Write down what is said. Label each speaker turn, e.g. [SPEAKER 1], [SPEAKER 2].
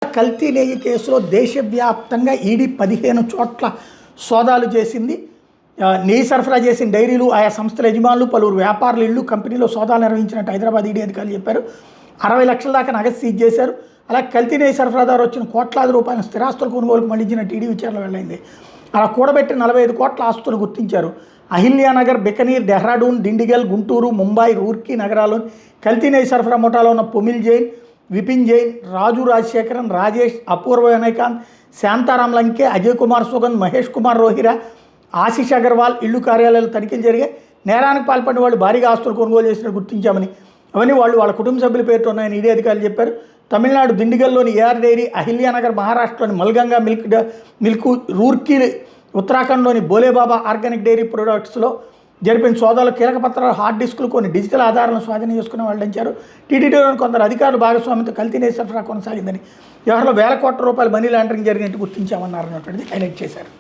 [SPEAKER 1] కల్తీ నెయ్యి కేసులో దేశవ్యాప్తంగా ఈడీ 15 చోట్ల సోదాలు చేసింది. నెయ్యి సరఫరా చేసిన డైరీలు, ఆయా సంస్థల యజమానులు, పలువురు వ్యాపారుల ఇళ్ళు, కంపెనీలో సోదాలు నిర్వహించినట్టు హైదరాబాద్ ఈడీ అధికారులు చెప్పారు. 60 లక్షల దాకా నగదు సీజ్ చేశారు. అలా కల్తీ నెయ్యి సరఫరాదారు వచ్చిన కోట్లాది రూపాయల స్థిరాస్తుల కొనుగోలుకు మళ్లించినట్టు ఈడీ విచారణ వెల్లడైంది. అలా కూడబెట్టి 45 కోట్ల ఆస్తులు గుర్తించారు. అహిల్యానగర్, బికనీర్, డెహ్రాడూన్, డిండిగల్, గుంటూరు, ముంబై, రూర్కీ నగరాల్లోని కల్తీ నెయ్యి సరఫరా ముఠాలో ఉన్న పుమిల్ జైన్, విపిన్ జైన్, రాజు రాజశేఖరన్, రాజేష్, అపూర్వ వినయకాంత్, శాంతారాం లంకే, అజయ్ కుమార్ సుగంధ్, మహేష్ కుమార్ రోహిరా, ఆశిష్ అగర్వాల్ ఇళ్ళు కార్యాలయాలు తనిఖీలు జరిగాయి. నేరానికి పాల్పడిన వాళ్ళు భారీగా ఆస్తులు కొనుగోలు చేసినట్టు గుర్తించామని, అవన్నీ వాళ్ళ కుటుంబ సభ్యుల పేరుతో ఉన్నాయని ఈడీ అధికారులు చెప్పారు. తమిళనాడు దిండిగల్లోని ఏఆర్ డైరీ, అహిల్యానగర్, మహారాష్ట్రలోని మల్గంగా మిల్క్, రూర్కీ, ఉత్తరాఖండ్లోని బోలేబాబా ఆర్గానిక్ డైరీ ప్రొడక్ట్స్లో జరిపిన సోదాలు కీలక పత్రాలు, హార్డ్ డిస్కులు, కొన్ని డిజిటల్ ఆధారాలను స్వాధీనం చేసుకుని వెల్లడించారు. టీటీడీలోని కొందరు అధికారులు భాగస్వామ్యంతో కల్తీ నెయ్యి సరఫరా కొనసాగిందని, వ్యవహారంలో వేల కోట్ల రూపాయల మనీ లాండరింగ్ జరిగినట్టు గుర్తించామన్నారు అన్నటువంటిది హైలైట్ చేశారు.